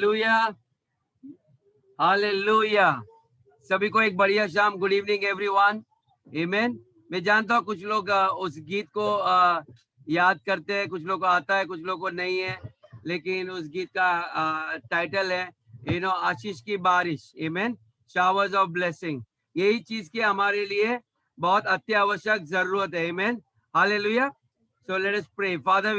Hallelujah, hallelujah. सभी को एक बढ़िया शाम। Good evening everyone. आमीन। मैं जानता हूँ कुछ लोग उस गीत को याद करते हैं, कुछ लोग को आता है, कुछ लोग को नहीं है, लेकिन उस गीत का टाइटल है आशीष की बारिश। आमीन। Showers of blessing. यही चीज की हमारे लिए बहुत अत्यावश्यक जरूरत है। Amen. Hallelujah. So let us pray. Father,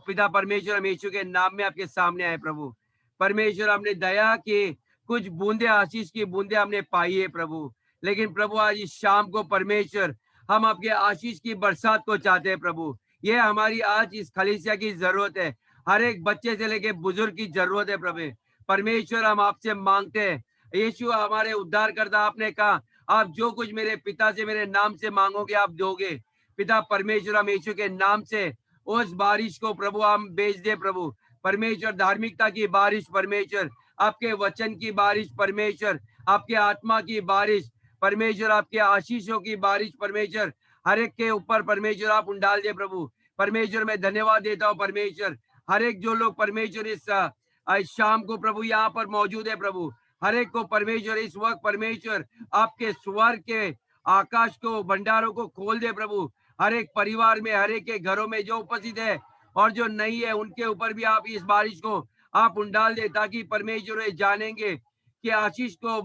पिता परमेश्वर, हम यीशु के नाम में आपके सामने आए प्रभु। परमेश्वर, हमने दया की कुछ बूंदे, आशीष की बूंदे हमने पाई है प्रभु, लेकिन प्रभु आज इस शाम को परमेश्वर हम आपके आशीष की बरसात को चाहते हैं प्रभु। ये हमारी आज इस कलीसिया की जरूरत है। हर एक बच्चे से लेके बुजुर्ग की जरूरत है प्रभु। परमेश्वर, हम आपसे मांगते हैं, यीशु हमारे उद्धार करता, आपने कहा आप जो कुछ मेरे पिता से मेरे नाम से मांगोगे आप दोगे। पिता परमेश्वर, हम यीशु के नाम से उस बारिश को प्रभु हम भेज दे प्रभु। परमेश्वर, धार्मिकता की बारिश परमेश्वर, आपके वचन की बारिश परमेश्वर, आपके आत्मा की बारिश परमेश्वर, आपके आशीषों की बारिश परमेश्वर, हर एक के ऊपर परमेश्वर आप उंडाल दे प्रभु। परमेश्वर, मैं धन्यवाद देता हूँ परमेश्वर, हर एक जो लोग परमेश्वर इस शाम को प्रभु यहाँ पर मौजूद है प्रभु, हर एक को परमेश्वर इस वक्त परमेश्वर आपके स्वर्ग के आकाश को भंडारों को खोल दे प्रभु। हर एक परिवार में, हर एक के घरों में जो उपस्थित है और जो नहीं है, उनके ऊपर भी आप इस बारिश को आप उंडाल दे, ताकि परमेश्वर जानेंगे कि आशीषों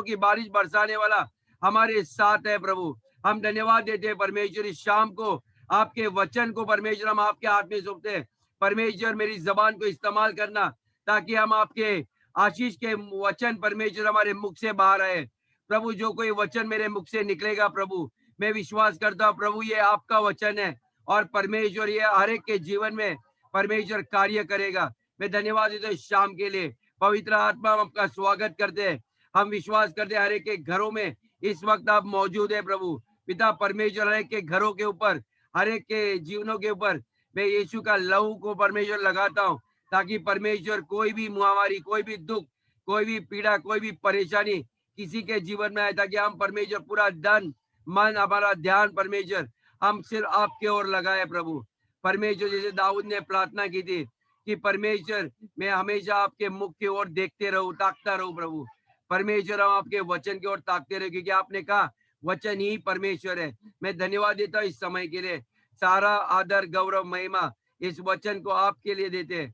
की बारिश बरसाने वाला हमारे साथ है प्रभु। हम धन्यवाद देते हैं परमेश्वर, इस शाम को आपके वचन को परमेश्वर हम आपके हाथ में सौंपते हैं। परमेश्वर, मेरी जबान को इस्तेमाल करना ताकि हम आपके आशीष के वचन परमेश्वर हमारे मुख से बाहर आए प्रभु। जो कोई वचन मेरे मुख से निकलेगा प्रभु, मैं विश्वास करता हूँ प्रभु ये आपका वचन है और परमेश्वर ये हर एक के जीवन में परमेश्वर कार्य करेगा। मैं धन्यवाद देता हूँ इस शाम के लिए। पवित्र आत्मा, हम आपका स्वागत करते हैं। हम विश्वास करते हैं हर एक के घरों में इस वक्त आप मौजूद है प्रभु। पिता परमेश्वर, हर एक के घरों के ऊपर, हर एक के जीवनों के ऊपर मैं यीशु का लहू को परमेश्वर लगाता हूँ, ताकि परमेश्वर कोई भी महामारी, कोई भी दुख, कोई भी पीड़ा, कोई भी परेशानी किसी के जीवन में आए, ताकि हम परमेश्वर पूरा धन मन हमारा ध्यान परमेश्वर हम सिर्फ आपके ओर लगाए प्रभु। परमेश्वर, जैसे दाऊद ने प्रार्थना की थी कि परमेश्वर मैं हमेशा आपके मुख की ओर देखते रहूं, ताकता रहूं प्रभु। परमेश्वर, हम आपके वचन की ओर ताकते रहे, क्योंकि आपने कहा वचन ही परमेश्वर है। मैं धन्यवाद देता हूँ इस समय के लिए। सारा आदर गौरव महिमा इस वचन को आपके लिए देते हैं।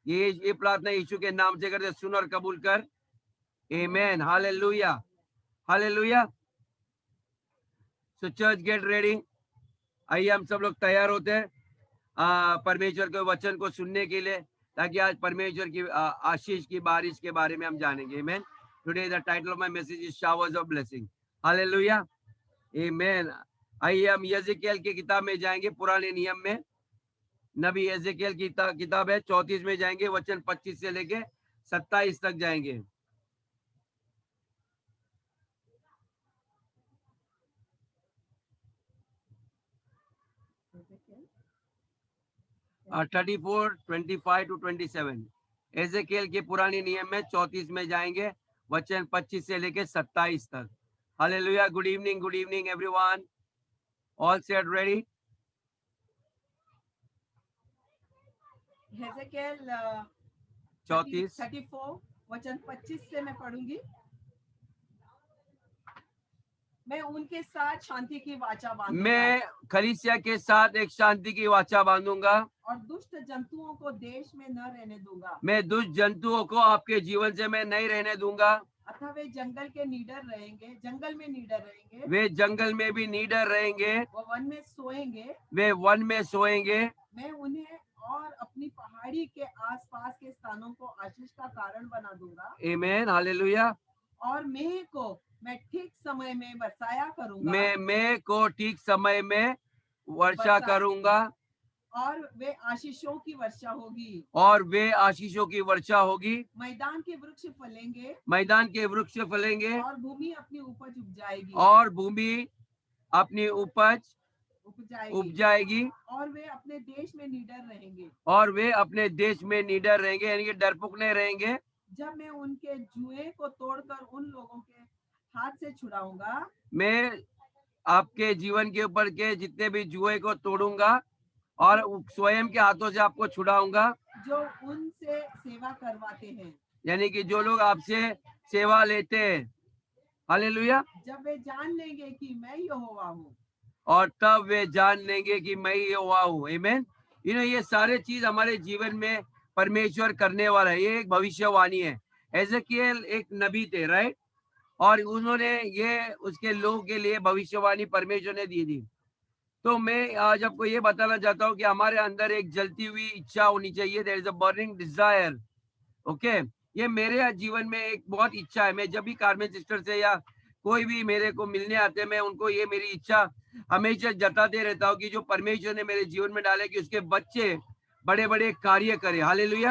ये प्रार्थना यीशु के नाम से करते, सुन और कबूल कर। Amen. Hallelujah, hallelujah. So church, get ready. आइए हम सब लोग तैयार होते हैं परमेश्वर के वचन को सुनने के लिए, ताकि आज परमेश्वर की आशीष की बारिश के बारे में हम जानेंगे। Amen. Today the title of my message is showers of blessing. Hallelujah, amen. आइए हम यजेकिएल की किताब में जाएंगे, पुराने नियम में नबी यजेकिएल की किताब है, 34 में जाएंगे, वचन 25 से लेके 27 तक जाएंगे। 34, 25 to 27 एजेकिएल के पुराने नियम में 34 में जाएंगे, वचन 25 से लेके 27 तक। Hallelujah. Good evening everyone. All set ready? Ezekiel 34 34 वचन 25 से मैं पढ़ूंगी। मैं उनके साथ शांति की वाचा बांधूंगा, मैं कलीसिया के साथ एक शांति की वाचा बांधूंगा, और दुष्ट जंतुओं को देश में न रहने दूंगा। मैं दुष्ट जंतुओं को आपके जीवन से मैं नहीं रहने दूंगा। अतः वे जंगल के नीडर रहेंगे, जंगल में नीडर रहेंगे, वे जंगल में भी नीडर रहेंगे, वो वन में सोएंगे, वे वन में सोएंगे। मैं उन्हें और अपनी पहाड़ी के आसपास के स्थानों को आशीष का कारण बना दूंगा। आमेन। हालेलुया। और मेह को मैं ठीक समय में बरसाया करूंगा, मैं को ठीक समय में वर्षा करूंगा, और वे आशीषों की वर्षा होगी, और वे आशीषों की वर्षा होगी। मैदान के वृक्ष फलेंगे, मैदान के वृक्ष फलेंगे, और भूमि अपनी उपज उपजाएगी, और भूमि अपनी उपज उपजाएगी, और वे अपने देश में निडर रहेंगे, और वे अपने देश में निडर रहेंगे, यानी कि डरपोक नहीं रहेंगे। जब मैं उनके जुए को तोड़कर उन लोगों के हाथ से छुड़ाऊंगा, मैं आपके जीवन के ऊपर के जितने भी जुए को तोड़ूंगा और स्वयं के हाथों से आपको छुड़ाऊंगा, जो उनसे सेवा करवाते हैं, यानी कि जो लोग आपसे सेवा लेते हैं, हालेलुया, जब वे जान लेंगे कि मैं यहोवा हूँ। और तब वे जान लेंगे कि मैं यहोवा हूँ। आमीन। ये सारे चीज हमारे जीवन में परमेश्वर करने वाला है। ये एक भविष्यवाणी है। एजेकियल एक नबी थे, राइट, और उन्होंने ये उसके लोगों के लिए भविष्यवाणी परमेश्वर ने दी थी। तो मैं आज आपको ये बताना चाहता हूँ कि हमारे अंदर एक जलती हुई इच्छा होनी चाहिए। There is a burning desire. Okay, ये मेरे जीवन में एक बहुत इच्छा है। मैं जब भी कार्मेल सिस्टर से या कोई भी मेरे को मिलने आते हैं, मैं उनको ये मेरी इच्छा हमेशा जताते रहता हूँ कि जो परमेश्वर ने मेरे जीवन में डाले कि उसके बच्चे बड़े बड़े कार्य करें। हालेलुया,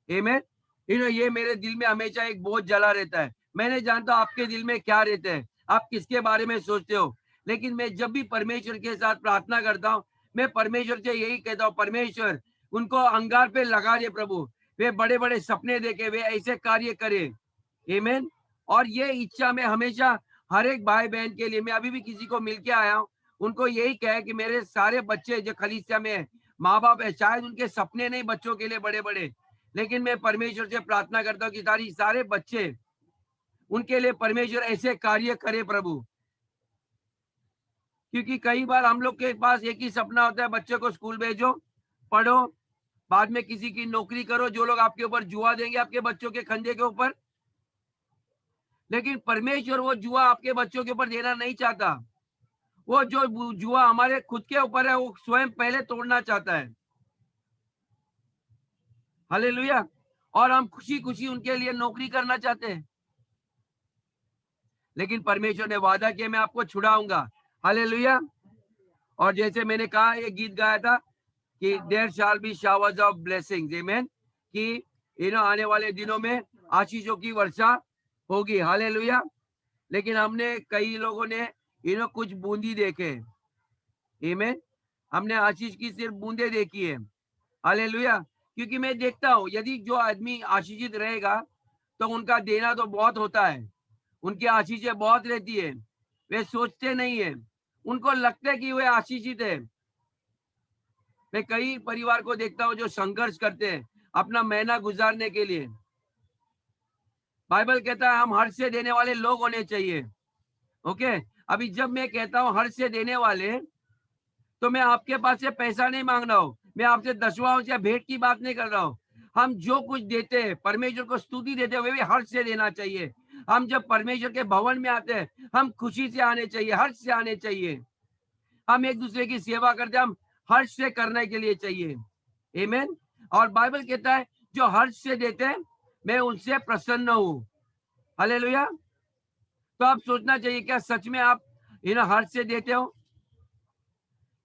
आमीन। ये मेरे दिल में हमेशा एक बोझ जला रहता है। मैं नहीं जानता आपके दिल में क्या रहता है, आप किसके बारे में सोचते हो, लेकिन मैं जब भी परमेश्वर के साथ प्रार्थना करता हूँ, मैं परमेश्वर से यही कहता हूँ, परमेश्वर उनको अंगार पे लगा दे प्रभु, वे बड़े बड़े सपने देखे, वे ऐसे कार्य करे। आमीन। और ये इच्छा मैं हमेशा हर एक भाई बहन के लिए, मैं अभी भी किसी को मिल के आया हूँ, उनको यही कहा कि मेरे सारे बच्चे जो खलीसिया में है, माँ बाप है, शायद उनके सपने नहीं बच्चों के लिए बड़े बड़े, लेकिन मैं परमेश्वर से प्रार्थना करता हूँ कि सारे बच्चे उनके लिए परमेश्वर ऐसे कार्य करे प्रभु। क्योंकि कई बार हम लोग के पास एक ही सपना होता है, बच्चे को स्कूल भेजो, पढ़ो, बाद में किसी की नौकरी करो, जो लोग आपके ऊपर जुआ देंगे आपके बच्चों के खंजे के ऊपर। लेकिन परमेश्वर वो जुआ आपके बच्चों के ऊपर देना नहीं चाहता। वो जो जुआ हमारे खुद के ऊपर है, वो स्वयं पहले तोड़ना चाहता है। हालेलुया। और हम खुशी खुशी उनके लिए नौकरी करना चाहते हैं, लेकिन परमेश्वर ने वादा किया मैं आपको छुड़ाऊंगा। हालेलुया। और जैसे मैंने कहा, ये गीत गाया था कि there shall be showers of blessings, amen, कि आने वाले दिनों में आशीषों की वर्षा होगी। हालेलुया। लेकिन हमने कई लोगों ने कुछ बूंदी देखे, आमीन, हमने आशीष की सिर्फ बूंदे देखी है। हालेलुया। क्योंकि मैं देखता हूँ यदि जो आदमी आशीषित रहेगा तो उनका देना तो बहुत होता है, उनकी आशीषें बहुत रहती है, वे सोचते नहीं है, उनको लगता है कि वे आशीषित है। मैं कई परिवार को देखता हूँ जो संघर्ष करते हैं अपना महीना गुजारने के लिए। बाइबल कहता है हम हर्ष से देने वाले लोग होने चाहिए। ओके, अभी जब मैं कहता हूँ हर्ष से देने वाले, तो मैं आपके पास से पैसा नहीं मांग रहा हूँ, मैं आपसे दशवांश या भेंट की बात नहीं कर रहा हूँ। हम जो कुछ देते हैं, परमेश्वर को स्तुति देते हैं, वे भी हर्ष से देना चाहिए। हम जब परमेश्वर के भवन में आते हैं, हम खुशी से आने चाहिए, हर्ष से आने चाहिए। हम एक दूसरे की सेवा करते हैं, हम हर्ष से करने के लिए चाहिए। आमीन। और बाइबल कहता है जो हर्ष से देते हैं मैं उनसे प्रसन्न हूँ। हालेलुया। तो आप सोचना चाहिए क्या सच में आप हर्ष से देते हो?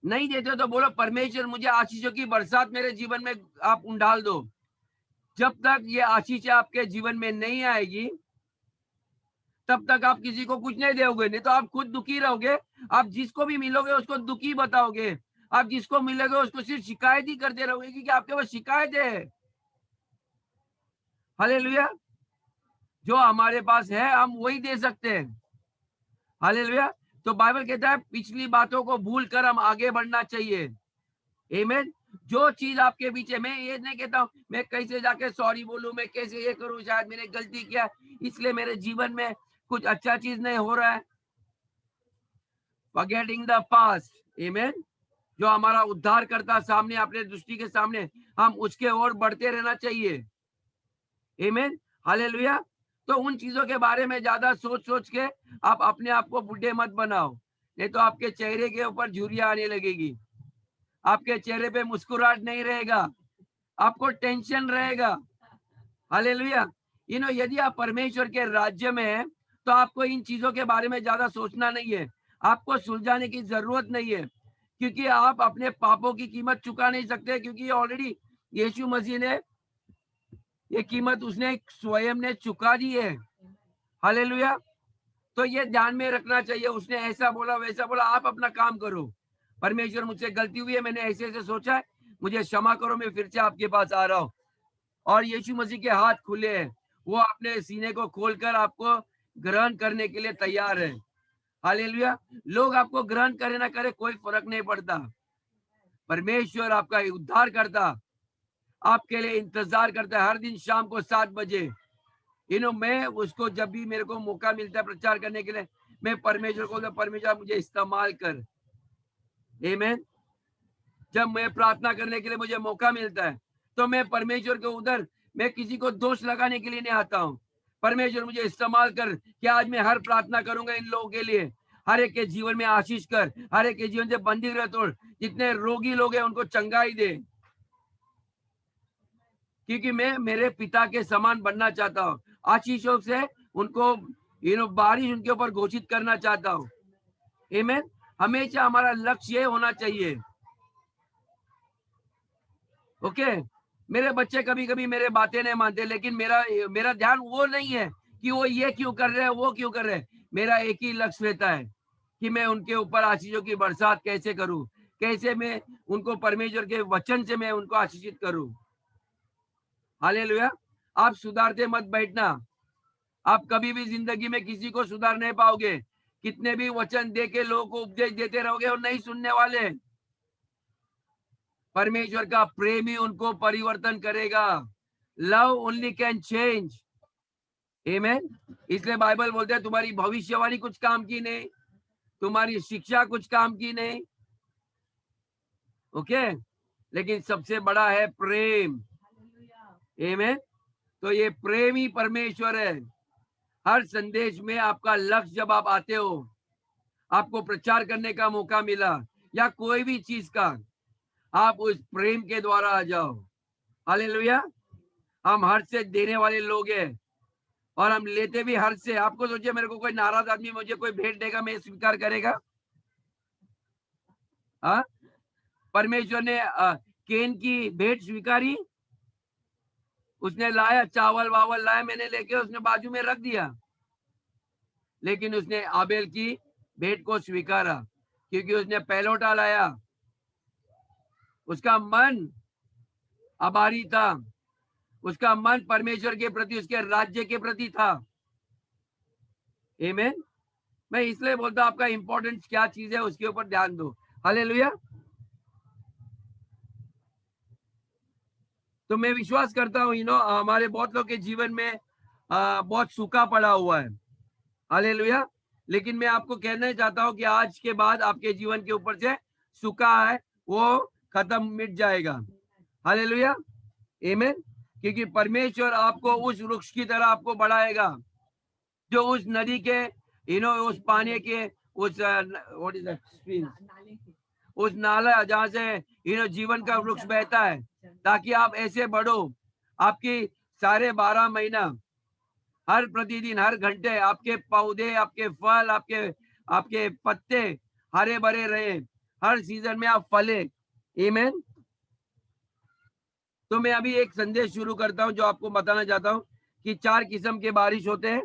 नहीं देते हो तो बोलो परमेश्वर मुझे आशीषों की बरसात मेरे जीवन में आप डाल दो। जब तक ये आशीष आपके जीवन में नहीं आएगी तब तक आप किसी को कुछ नहीं दोगे, नहीं तो आप खुद दुखी रहोगे। आप जिसको भी मिलोगे उसको दुखी बताओगे, आप जिसको मिलोगे उसको सिर्फ शिकायत ही करते रहोगे क्योंकि आपके पास शिकायत है। हालेलुया। जो हमारे पास है हम वही दे सकते हैं। हालेलुया। तो बाइबल कहता है पिछली बातों को भूल कर हम आगे बढ़ना चाहिए। आमीन। जो चीज आपके पीछे, मैं ये नहीं कहता हूँ मैं कैसे जाके सॉरी बोलूं, मैं कैसे ये करूं, शायद मैंने गलती किया इसलिए मेरे जीवन में कुछ अच्छा चीज नहीं हो रहा है। फॉरगेटिंग द पास्ट, आमीन। जो हमारा उद्धार करता सामने अपने दृष्टि के सामने, हम उसके ओर बढ़ते रहना चाहिए। आमीन। हालेलुया। तो उन चीजों के बारे में ज्यादा सोच सोच के आप अपने आप को बुढ़े मत बनाओ, नहीं तो आपके चेहरे के ऊपर झुर्रियां आने लगेगी, आपके चेहरे पे मुस्कुराहट नहीं रहेगा, आपको टेंशन रहेगा। हालेलुया। यदि आप परमेश्वर के राज्य में हैं तो आपको इन चीजों के बारे में ज्यादा सोचना नहीं है, आपको सुलझाने की जरूरत नहीं है, क्योंकि आप अपने पापों की कीमत चुका नहीं सकते, क्योंकि ऑलरेडी यीशु मसीह ने ये कीमत उसने स्वयं ने चुका दी है। हालेलुया। तो ये ध्यान में रखना चाहिए, उसने ऐसा बोला वैसा बोला, आप अपना काम करो। परमेश्वर मुझसे गलती हुई है, मैंने ऐसे ऐसे सोचा है, मुझे क्षमा करो, मैं फिर से आपके पास आ रहा हूँ। और यीशु मसीह के हाथ खुले हैं, वो अपने सीने को खोलकर आपको ग्रहण करने के लिए तैयार है। हालेलुया। लोग आपको ग्रहण करे ना करे कोई फर्क नहीं पड़ता, परमेश्वर आपका उद्धार करता आपके लिए इंतजार करता है हर दिन शाम को 7 बजे। मैं उसको जब भी मेरे को मौका मिलता है प्रचार करने के लिए, मैं परमेश्वर को बोलता, परमेश्वर मुझे इस्तेमाल कर। आमीन। जब मैं प्रार्थना करने के लिए मुझे मौका मिलता है, तो मैं परमेश्वर के उधर, मैं किसी को दोष लगाने के लिए नहीं आता हूँ। परमेश्वर मुझे इस्तेमाल कर कि आज मैं हर प्रार्थना करूंगा इन लोगों के लिए, हर एक के जीवन में आशीष कर, हर एक के जीवन से बंदी रह तोड़, जितने रोगी लोग हैं उनको चंगाई दे, क्योंकि मैं मेरे पिता के समान बनना चाहता हूँ। आशीषों से उनको बारिश उनके ऊपर घोषित करना चाहता हूँ। आमीन। हमेशा हमारा लक्ष्य ये होना चाहिए। ओके। मेरे बच्चे कभी कभी मेरे बातें नहीं मानते, लेकिन मेरा ध्यान वो नहीं है कि वो ये क्यों कर रहे हैं, वो क्यों कर रहे हैं। मेरा एक ही लक्ष्य रहता है कि मैं उनके ऊपर आशीषों की बरसात कैसे करूं, कैसे मैं उनको परमेश्वर के वचन से मैं उनको आशीषित करूं। हालेलुया। आप सुधारते मत बैठना। आप कभी भी जिंदगी में किसी को सुधार नहीं पाओगे। कितने भी वचन दे के लोगों को उपदेश देते रहोगे और नहीं सुनने वाले। परमेश्वर का प्रेम ही उनको परिवर्तन करेगा। Love only can change. आमीन। इसलिए बाइबल बोलते हैं तुम्हारी भविष्यवाणी कुछ काम की नहीं, तुम्हारी शिक्षा कुछ काम की नहीं। ओके। लेकिन सबसे बड़ा है प्रेम। आमीन। तो ये प्रेम ही परमेश्वर है। हर संदेश में आपका लक्ष्य, जब आप आते हो, आपको प्रचार करने का मौका मिला या कोई भी चीज का, आप उस प्रेम के द्वारा आ जाओ। हालेलुया। हम हर से देने वाले लोग हैं और हम लेते भी हर से। आपको सोचिए, मेरे को कोई नाराज आदमी मुझे कोई भेंट देगा, मैं स्वीकार करेगा? हाँ। परमेश्वर ने केन की भेंट स्वीकारी। उसने लाया चावल वावल लाया, मैंने लेके उसने बाजू में रख दिया, लेकिन उसने आबेल की भेंट को स्वीकारा क्योंकि उसने पहलौठा लाया। उसका मन आभारी था, उसका मन परमेश्वर के प्रति, उसके राज्य के प्रति था। आमीन। मैं इसलिए बोलता हूं, आपका इंपॉर्टेंट क्या चीज है उसके ऊपर ध्यान दो। हालेलुया। तो मैं विश्वास करता हूँ हमारे बहुत लोग के जीवन में बहुत सूखा पड़ा हुआ है। हालेलुया। लेकिन मैं आपको कहना चाहता हूँ कि आज के बाद आपके जीवन के ऊपर से सूखा है वो खत्म, मिट जाएगा। हालेलुया। आमीन। क्योंकि परमेश्वर आपको उस वृक्ष की तरह आपको बढ़ाएगा, जो उस नदी के उस पानी के उस व्हाट इज दैट स्ट्रीम, उस नाला जहाँ से जीवन का वृक्ष बहता है, ताकि आप ऐसे बढ़ो। आपकी सारे 12 महीना, हर प्रतिदिन, हर घंटे आपके पौधे, आपके फल, आपके आपके पत्ते हरे भरे रहे, हर सीजन में आप फले। आमीन। तो मैं अभी एक संदेश शुरू करता हूं जो आपको बताना चाहता हूं कि 4 किस्म के बारिश होते हैं।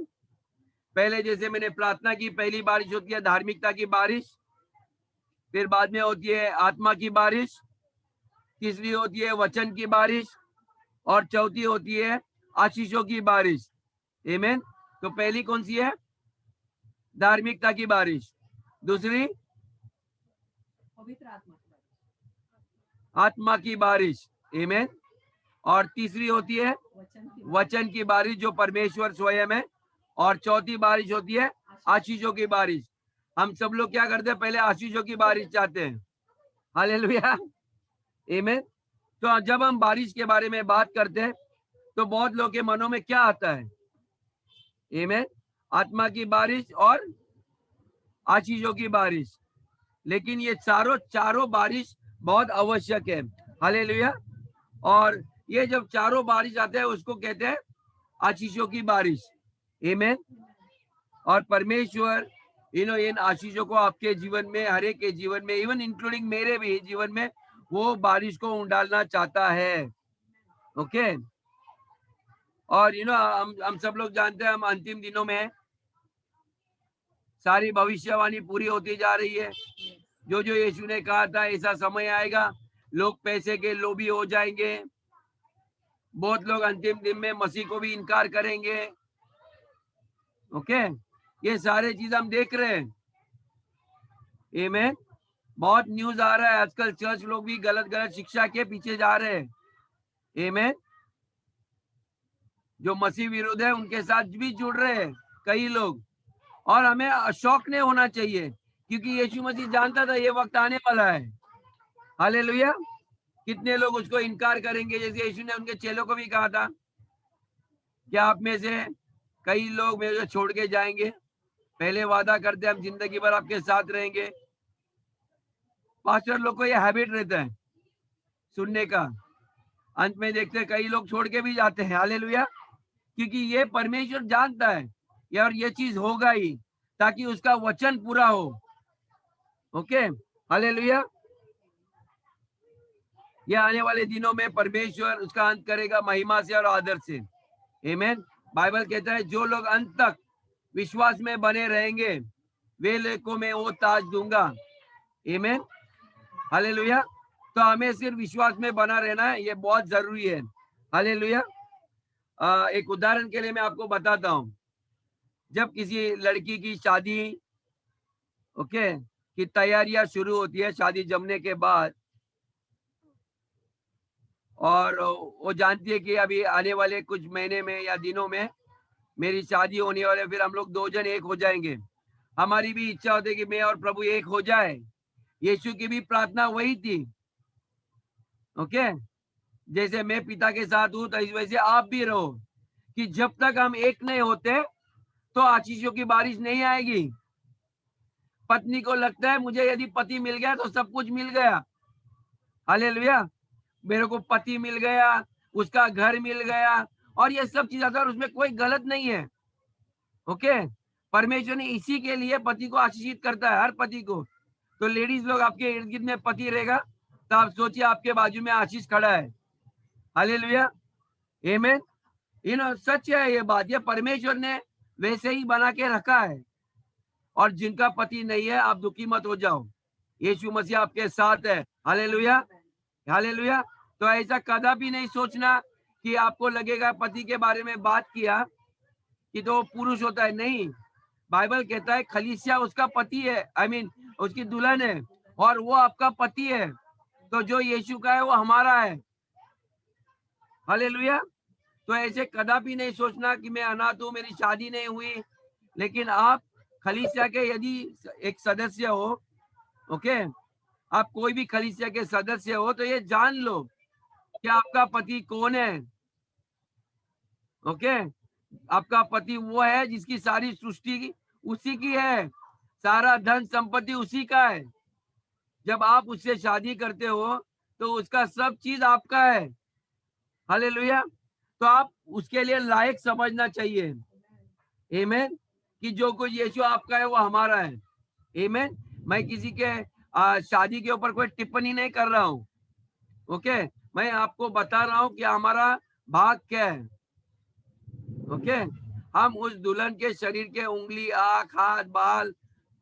पहले जैसे मैंने प्रार्थना की, पहली बारिश होती है धार्मिकता की बारिश, फिर बाद में होती है आत्मा की बारिश, तीसरी होती है वचन की बारिश, और चौथी होती है आशीषों की बारिश। आमीन। तो पहली कौन सी है? धार्मिकता की बारिश। दूसरी पवित्र आत्मा, आत्मा की बारिश। आमीन। और तीसरी होती है वचन की बारिश, जो परमेश्वर स्वयं है। और चौथी बारिश होती है आशीषों की बारिश। हम सब लोग क्या करते हैं? पहले आशीषों की बारिश चाहते हैं। हालेलुया। आमीन। तो जब हम बारिश के बारे में बात करते हैं तो बहुत लोगों के मनों में क्या आता है? आमीन। आत्मा की बारिश और आशीषों की बारिश। लेकिन ये चारों बारिश बहुत आवश्यक है। हालेलुया। और ये जब चारों बारिश आते हैं उसको कहते हैं आशीषों की बारिश। आमीन। और परमेश्वर इन आशीषों को आपके जीवन में, हर एक के जीवन में, इवन इंक्लूडिंग मेरे भी जीवन में, वो बारिश को उंडालना चाहता है। ओके। और हम सब लोग जानते हैं हम अंतिम दिनों में, सारी भविष्यवाणी पूरी होती जा रही है। जो जो यीशु ने कहा था, ऐसा समय आएगा, लोग पैसे के लोभी हो जाएंगे, बहुत लोग अंतिम दिन में मसीह को भी इनकार करेंगे। ओके। ये सारे चीज हम देख रहे हैं। आमीन। बहुत न्यूज आ रहा है आजकल, चर्च लोग भी गलत गलत शिक्षा के पीछे जा रहे हैं। आमीन। जो मसीह विरुद्ध है उनके साथ भी जुड़ रहे हैं कई लोग, और हमें शौक नहीं होना चाहिए, क्योंकि यीशु मसीह जानता था ये वक्त आने वाला है। हालेलुया। कितने लोग उसको इनकार करेंगे, जैसे यीशु ने उनके चेलों को भी कहा था कि आप में से कई लोग मेरे छोड़ के जाएंगे, पहले वादा करते हम जिंदगी भर आपके साथ रहेंगे। पास्टर लोग को ये हैबिट रहता है सुनने का, अंत में देखते हैं कई लोग छोड़ के भी जाते हैं। हालेलुया। क्योंकि ये परमेश्वर जानता है और ये चीज होगा ही, ताकि उसका वचन पूरा हो। Okay, hallelujah. ये आने वाले दिनों में परमेश्वर उसका अंत करेगा महिमा से और आदर से। आमीन। बाइबल कहता है जो लोग अंत तक विश्वास में बने रहेंगे वे को मैं वो ताज दूंगा। आमीन, हालेलुया। तो हमें सिर्फ विश्वास में बना रहना है, ये बहुत जरूरी है। हालेलुया। एक उदाहरण के लिए मैं आपको बताता हूँ। जब किसी लड़की की शादी ओके की तैयारियां शुरू होती है शादी जमने के बाद, और वो जानती है कि अभी आने वाले कुछ महीने में या दिनों में मेरी शादी होने वाले, फिर हम लोग दो जन एक हो जाएंगे। हमारी भी इच्छा होती है कि मैं और प्रभु एक हो जाए। यीशु की भी प्रार्थना वही थी। ओके, जैसे मैं पिता के साथ हूं तो इस वजह से आप भी रहो, कि जब तक हम एक नहीं होते तो आशीषों की बारिश नहीं आएगी। पत्नी को लगता है मुझे यदि पति मिल गया तो सब कुछ मिल गया। हालेलुया। मेरे को पति मिल गया, उसका घर मिल गया, और ये सब चीज अगर उसमें कोई गलत नहीं है। ओके, परमेश्वर ने इसी के लिए पति को आशीषित करता है, हर पति को। तो लेडीज लोग आपके इर्द गिर्द में पति रहेगा तो आप सोचिए आपके बाजू में आशीष खड़ा है। हालेलुया, आमीन। सच है ये बात, ये परमेश्वर ने वैसे ही बना के रखा है। और जिनका पति नहीं है आप दुखी मत हो जाओ, यीशु मसीह आपके साथ है। Hallelujah, hallelujah. तो ऐसा कदापि नहीं सोचना कि आपको लगेगा पति के बारे में बात किया कि तो पुरुष होता है। नहीं, बाइबल कहता है खलीसिया उसका पति है, आई मीन उसकी दुल्हन है, और वो आपका पति है। तो जो यीशु का है वो हमारा है। हालेलुया। तो ऐसे कदापि नहीं सोचना कि मैं अनाथ हूं, मेरी शादी नहीं हुई। लेकिन आप खलीसिया के यदि एक सदस्य हो, ओके, आप कोई भी खलीसिया के सदस्य हो, तो ये जान लो कि आपका पति कौन है। ओके, आपका पति वो है जिसकी सारी सृष्टि उसी की है, सारा धन संपत्ति उसी का है। जब आप उससे शादी करते हो तो उसका सब चीज आपका है। हालेलुया। तो आप उसके लिए लायक समझना चाहिए। आमीन, कि जो कुछ यीशु आपका है वो हमारा है। आमीन। मैं किसी के शादी के ऊपर कोई टिप्पणी नहीं कर रहा हूँ। ओके, मैं आपको बता रहा हूँ कि हमारा भाग क्या है। ओके, हम उस दुल्हन के शरीर के उंगली, आंख, हाथ, बाल,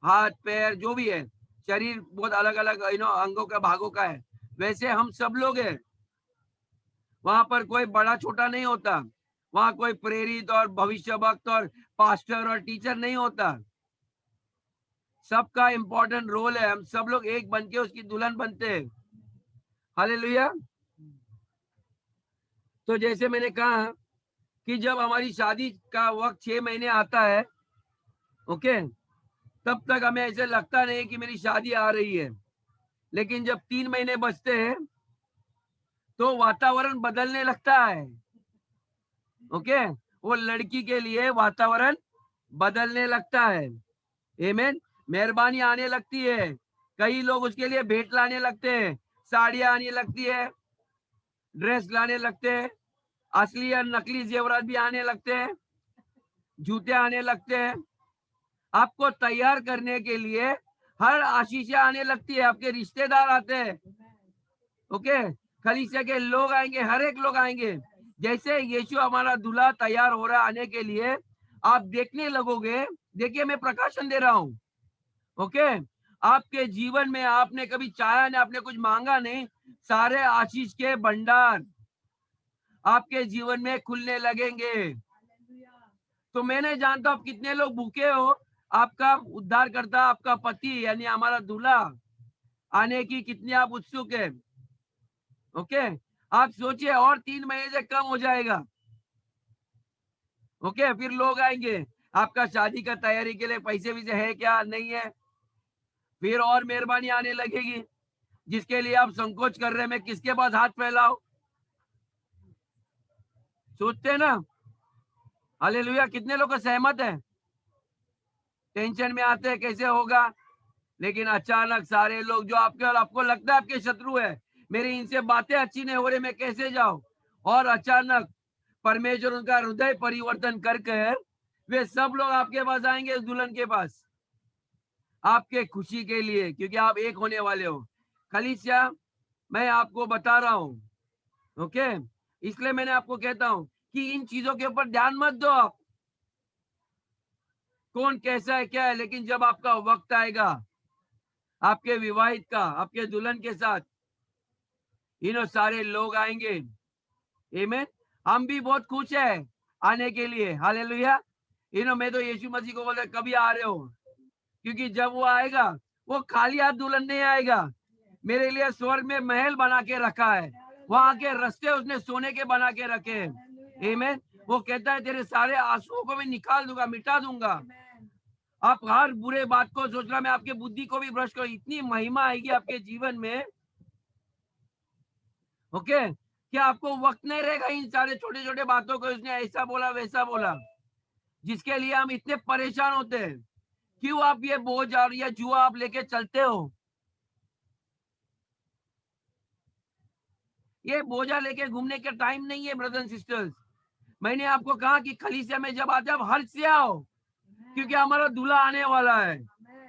हाथ पैर जो भी है, शरीर बहुत अलग अलग अंगों का भागों का है, वैसे हम सब लोग हैं। वहां पर कोई बड़ा छोटा नहीं होता, वहां कोई प्रेरित और भविष्य भक्त और पास्टर और टीचर नहीं होता। सबका इंपॉर्टेंट रोल है, हम सब लोग एक बन के उसकी दुल्हन बनते हैं। हालेलुया। तो जैसे मैंने कहा कि जब हमारी शादी का वक्त 6 महीने आता है, ओके, तब तक हमें ऐसे लगता नहीं कि मेरी शादी आ रही है। लेकिन जब 3 महीने बचते हैं तो वातावरण बदलने लगता है। ओके, वो लड़की के लिए वातावरण बदलने लगता है। आमीन। मेहरबानी आने लगती है, कई लोग उसके लिए भेंट लाने लगते हैं, साड़ियां आने लगती है, ड्रेस लाने लगते हैं, असली और नकली जेवरात भी आने लगते हैं, जूते आने लगते हैं। आपको तैयार करने के लिए हर आशीषें आने लगती है, आपके रिश्तेदार आते हैं। ओके, कलीसिया के लोग आएंगे, हर एक लोग आएंगे। जैसे यीशु हमारा दूल्हा तैयार हो रहा है आने के लिए, आप देखने लगोगे। देखिए, मैं प्रकाशन दे रहा हूँ। ओके, आपके जीवन में आपने कभी चाहा नहीं, आपने कुछ मांगा नहीं, सारे आशीष के भंडार आपके जीवन में खुलने लगेंगे। तो मैं नहीं जानता आप कितने लोग भूखे हो, आपका उद्धार करता, आपका पति यानी हमारा दूल्हा आने की कितनी आप उत्सुक है। ओके, आप सोचिए और 3 महीने से कम हो जाएगा। ओके, फिर लोग आएंगे, आपका शादी का तैयारी के लिए पैसे वैसे है क्या, नहीं है, फिर और मेहरबानी आने लगेगी, जिसके लिए आप संकोच कर रहे हैं, मैं किसके पास हाथ फैलाऊं। सोचते हैं ना। हालेलुया, कितने लोग सहमत है। टेंशन में आते हैं कैसे होगा, लेकिन अचानक सारे लोग जो आपके और आपको लगता है आपके शत्रु है, मेरी इनसे बातें अच्छी नहीं हो रही, मैं कैसे जाऊं, और अचानक परमेश्वर उनका हृदय परिवर्तन करके वे सब लोग आपके पास आएंगे, इस दुल्हन के पास, आपके खुशी के लिए, क्योंकि आप एक होने वाले हो। कलीसिया, मैं आपको बता रहा हूं, ओके, इसलिए मैंने आपको कहता हूं कि इन चीजों के ऊपर ध्यान मत दो आप, कौन कैसा है क्या है, लेकिन जब आपका वक्त आएगा आपके विवाहित का, आपके दुल्हन के साथ, इन्हों सारे लोग आएंगे। आमीन। हम भी बहुत खुश है आने के लिए। हालेलुया। इन्हों, मैं तो यीशु मसीह को बोलता कभी आ रहे हो, क्योंकि जब वो आएगा वो खाली हाथ दुल्हन नहीं आएगा। मेरे लिए स्वर्ग में महल बना के रखा है, वहां के रास्ते उसने सोने के बना के रखे हैं। आमीन। वो कहता है तेरे सारे आंसुओं को मैं निकाल दूंगा, मिटा दूंगा। आप हर बुरे बात को सोचना, मैं आपके बुद्धि को भी भ्रष्ट करूं, इतनी महिमा आएगी आपके जीवन में। ओके, क्या आपको वक्त नहीं रहेगा इन सारे छोटे छोटे बातों को, उसने ऐसा बोला वैसा बोला, जिसके लिए हम इतने परेशान होते हैं। क्यों आप ये बोझ और ये जुआ आप लेके चलते हो? ये बोझा लेके घूमने का टाइम नहीं है ब्रदर एंड सिस्टर्स। मैंने आपको कहा कि कलीसिया में जब आते आप हर्ष से आओ, क्योंकि हमारा दूल्हा आने वाला है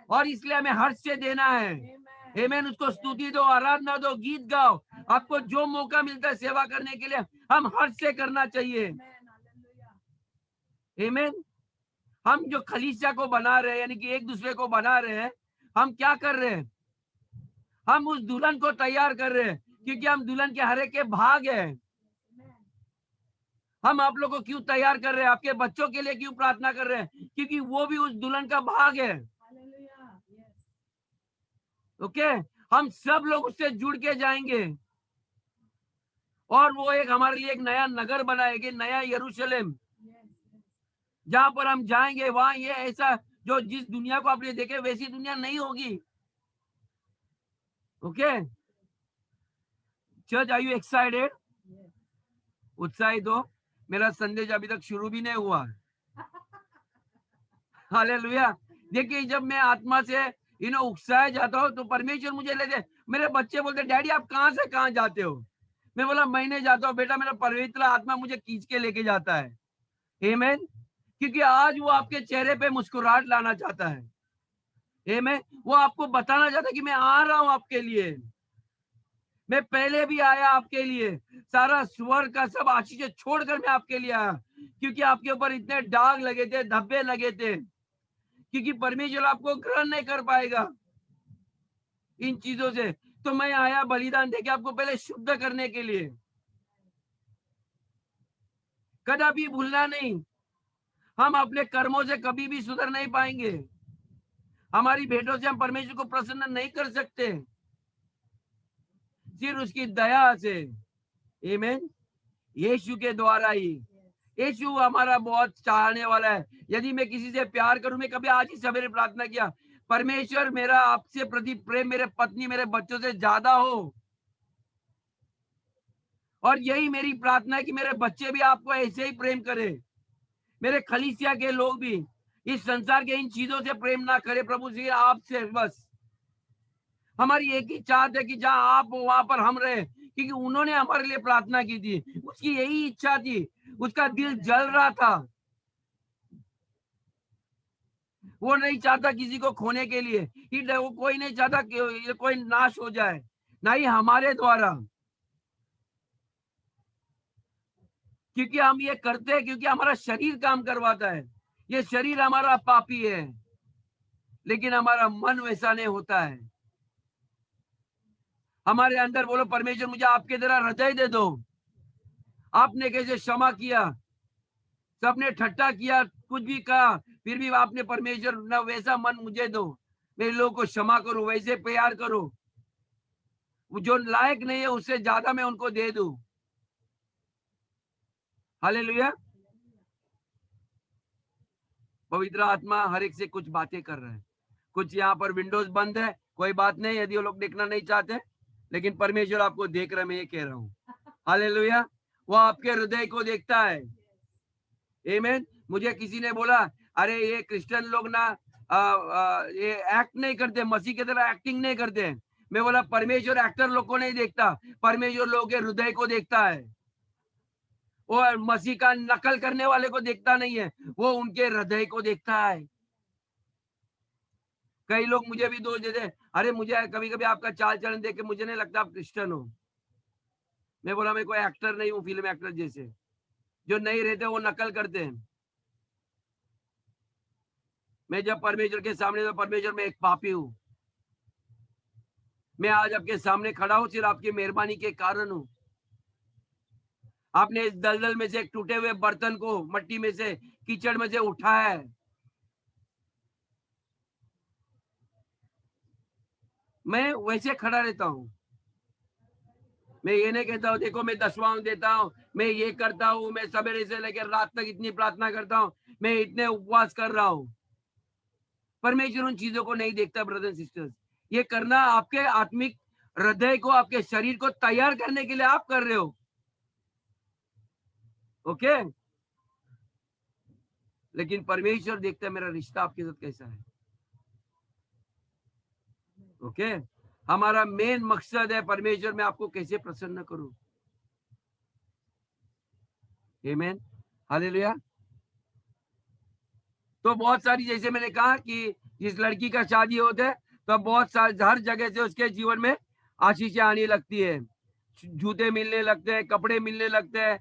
और इसलिए हमें हर्ष से देना है। आमीन। उसको स्तुति दो, आराधना दो, गीत गाओ। आपको जो मौका मिलता है सेवा करने के लिए, हम हर्ष से करना चाहिए। आमीन। हम जो कलीसिया को बना रहे हैं, यानी कि एक दूसरे को बना रहे हैं, हम क्या कर रहे हैं? हम उस दुल्हन को तैयार कर रहे हैं, क्योंकि हम दुल्हन के हरे के भाग हैं। हम आप लोग को क्यों तैयार कर रहे हैं? आपके बच्चों के लिए क्यों प्रार्थना कर रहे हैं? क्योंकि वो भी उस दुल्हन का भाग है। ओके, हम सब लोग उससे जुड़ के जाएंगे और वो एक हमारे लिए एक नया नगर बनाएगी, नया यरूशलेम, जहां पर हम जाएंगे। वहां ये ऐसा, जो जिस दुनिया को आपने देखे वैसी दुनिया नहीं होगी। Okay church, are you excited? उत्साहित हो? मेरा संदेश अभी तक शुरू भी नहीं हुआ। हालेलुया। देखिए, जब मैं आत्मा से उत्साह जाता हूँ तो परमेश्वर मुझे लेके, मेरे बच्चे बोलते डैडी आप कहाँ से कहाँ जाते हो? मैं बोला महीने जाता हूँ बेटा, मेरा पवित्र आत्मा मुझे खींच के लेके जाता है। आमीन। क्योंकि आज वो आपके चेहरे पे मुस्कुराहट लाना चाहता है। आमीन। वो आपको बताना चाहता है कि मैं आ रहा हूँ आपके लिए, मैं पहले भी आया आपके लिए, सारा स्वर्ग का सब आशीष छोड़कर मैं आपके लिए आया, क्योंकि आपके ऊपर इतने दाग लगे थे, धब्बे लगे थे, क्योंकि परमेश्वर आपको ग्रहण नहीं कर पाएगा इन चीजों से। तो मैं आया बलिदान देके आपको पहले शुद्ध करने के लिए। कदापि भूलना नहीं, हम अपने कर्मों से कभी भी सुधर नहीं पाएंगे, हमारी भेंटों से हम परमेश्वर को प्रसन्न नहीं कर सकते, सिर्फ उसकी दया से। आमीन। यीशु के द्वारा ही। यीशु हमारा बहुत चाहने वाला है। यदि मैं किसी से प्यार करूं, मैं कभी आज ही सवेरे प्रार्थना किया, परमेश्वर मेरा आपसे प्रति प्रेम मेरे पत्नी मेरे बच्चों से ज्यादा हो, और यही मेरी प्रार्थना है कि मेरे बच्चे भी आपको ऐसे ही प्रेम करें, मेरे कलीसिया के लोग भी इस संसार के इन चीजों से प्रेम ना करें प्रभु जी, आपसे बस। हमारी एक ही चाहत है कि जहां आप हो वहां पर हम रहे, क्योंकि उन्होंने हमारे लिए प्रार्थना की थी, उसकी यही इच्छा थी, उसका दिल जल रहा था। वो नहीं चाहता किसी को खोने के लिए, वो कोई नहीं चाहता कि कोई नाश हो जाए, ना ही हमारे द्वारा। क्योंकि हम ये करते हैं क्योंकि हमारा शरीर काम करवाता है। ये शरीर हमारा पापी है, लेकिन हमारा मन वैसा नहीं होता है। हमारे अंदर बोलो परमेश्वर मुझे आपके तरह हृदय दे दो। आपने कैसे क्षमा किया, सबने ठट्टा किया, कुछ भी कहा, फिर भी आपने परमेश्वर ना वैसा मन मुझे दो, मेरे लोगों को क्षमा करो, वैसे प्यार करो, जो लायक नहीं है उससे ज्यादा मैं उनको दे दूं। हालेलुया। पवित्र आत्मा हर एक से कुछ बातें कर रहा है। कुछ यहाँ पर विंडोज बंद है, कोई बात नहीं, यदि वो लोग देखना नहीं चाहते, लेकिन परमेश्वर आपको देख रहा है, मैं ये कह रहा हूँ। हालेलुया। वो आपके हृदय को देखता है। आमीन। मुझे किसी ने बोला, अरे ये क्रिश्चियन लोग ना ये एक्ट नहीं करते, मसीह की तरह एक्टिंग नहीं करते। मैं बोला, परमेश्वर एक्टर लोग को नहीं देखता, परमेश्वर लोगों के हृदय को देखता है। वो मसीह का नकल करने वाले को देखता नहीं है, वो उनके हृदय को देखता है। कई लोग मुझे भी दोष देते हैं, अरे मुझे कभी कभी आपका चाल चलन देख के मुझे नहीं लगता आप क्रिश्चियन हो। मैं बोला, मैं कोई एक्टर नहीं हूँ, फिल्म एक्टर जैसे जो नहीं रहते वो नकल करते हैं। मैं जब परमेश्वर के सामने, तो परमेश्वर में एक पापी हूँ। मैं आज आपके सामने खड़ा हूँ सिर्फ आपकी मेहरबानी के कारण हूँ। आपने इस दलदल में से एक टूटे हुए बर्तन को मट्टी में से, कीचड़ में से उठाया है। मैं वैसे खड़ा रहता हूँ। मैं ये नहीं कहता हूँ देखो मैं 10वां देता हूँ, मैं ये करता हूँ, मैं सवेरे से लेकर रात तक इतनी प्रार्थना करता हूँ, मैं इतने उपवास कर रहा हूँ। परमेश्वर उन चीजों को नहीं देखता ब्रदर सिस्टर्स। ये करना आपके आत्मिक हृदय को, आपके शरीर को तैयार करने के लिए आप कर रहे हो। ओके। लेकिन परमेश्वर देखता है मेरा रिश्ता आपके साथ कैसा है। ओके। हमारा मेन मकसद है, परमेश्वर मैं आपको कैसे प्रसन्न करूं। आमीन। हालेलुया। तो बहुत सारी, जैसे मैंने कहा कि जिस लड़की का शादी होता है तो बहुत सारी हर जगह से उसके जीवन में आशीषें आने लगती है। जूते मिलने लगते हैं, कपड़े मिलने लगते हैं,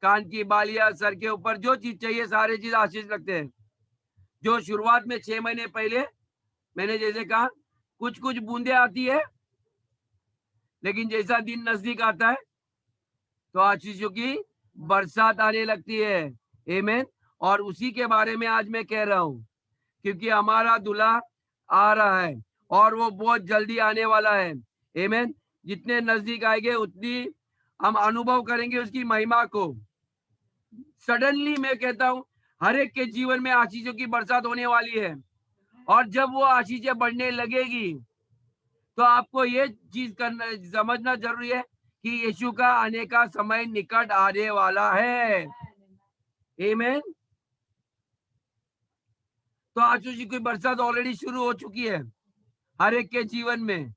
कान की बालियां, सर के ऊपर जो चीज चाहिए सारे चीज आशीष लगते हैं। जो शुरुआत में 6 महीने पहले मैंने जैसे कहा कुछ कुछ बूंदे आती है, लेकिन जैसा दिन नजदीक आता है तो आशीषों की बरसात आने लगती है। आमीन। और उसी के बारे में आज मैं कह रहा हूं, क्योंकि हमारा दूल्हा आ रहा है और वो बहुत जल्दी आने वाला है। आमीन। जितने नजदीक आएंगे उतनी हम अनुभव करेंगे उसकी महिमा को। सडनली मैं कहता हूं हर एक के जीवन में आशीषों की बरसात होने वाली है। और जब वो आशीषें बढ़ने लगेगी तो आपको ये चीज करना, समझना जरूरी है कि यीशु का आने का समय निकट आने वाला है। आमीन। तो आशीष की बरसात ऑलरेडी शुरू हो चुकी है हर एक के जीवन में।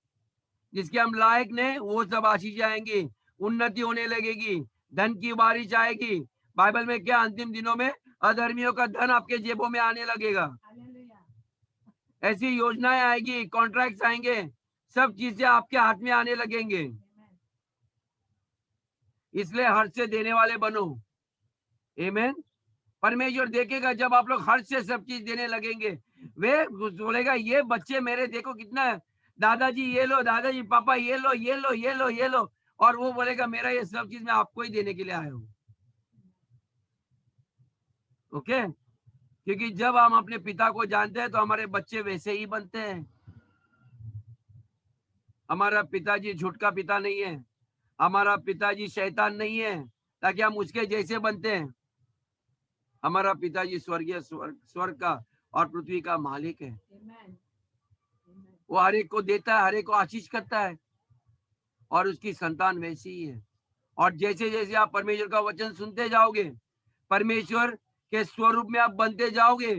जिसके हम लायक नहीं वो सब आशीष आएंगी, उन्नति होने लगेगी, धन की बारिश आएगी। बाइबल में क्या, अंतिम दिनों में अधर्मियों का धन आपके जेबों में आने लगेगा। ऐसी योजनाएं आएगी, कॉन्ट्रैक्ट्स आएंगे, सब चीजें आपके हाथ में आने लगेंगे। इसलिए हर्ष से देने वाले बनो। आमीन। परमेश्वर देखेगा जब आप लोग हर्ष से सब चीज देने लगेंगे। वे बोलेगा ये बच्चे मेरे देखो कितना, दादाजी ये लो, दादाजी पापा ये लो, ये लो, ये लो, ये लो। और वो बोलेगा मेरा ये सब चीज मैं आपको ही देने के लिए आया हूँ। ओके। क्योंकि जब हम अपने पिता को जानते हैं तो हमारे बच्चे वैसे ही बनते हैं। हमारा पिताजी झूठ का पिता नहीं है, हमारा पिताजी शैतान नहीं है ताकि हम उसके जैसे बनते हैं। हमारा पिताजी स्वर्गीय, स्वर्ग का और पृथ्वी का मालिक है। वो हर एक को देता है, हर एक को आशीष करता है और उसकी संतान वैसी ही है। और जैसे जैसे आप परमेश्वर का वचन सुनते जाओगे, परमेश्वर के स्वरूप में आप बनते जाओगे।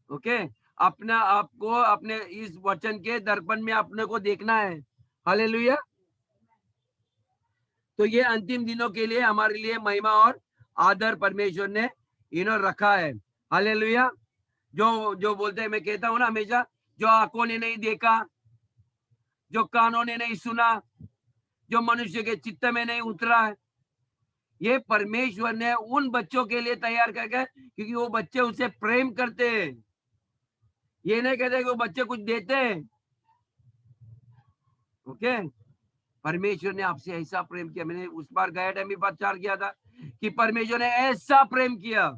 ओके। अपना आपको अपने इस वचन के दर्पण में अपने को देखना है। हालेलुया। तो ये अंतिम दिनों के लिए हमारे लिए महिमा और आदर परमेश्वर ने रखा है। हालेलुया। जो जो बोलते हैं, मैं कहता हूं ना हमेशा, जो आंखों ने नहीं देखा, जो कानों ने नहीं सुना, जो मनुष्य के चित्त में नहीं उतरा है, ये परमेश्वर ने उन बच्चों के लिए तैयार करके, क्योंकि वो बच्चे उसे प्रेम करते हैं। ये नहीं कहते कि वो बच्चे कुछ देते हैं। ओके। परमेश्वर ने आपसे ऐसा प्रेम किया। मैंने उस बार गया टाइम भी प्रचार किया था कि परमेश्वर ने ऐसा प्रेम किया।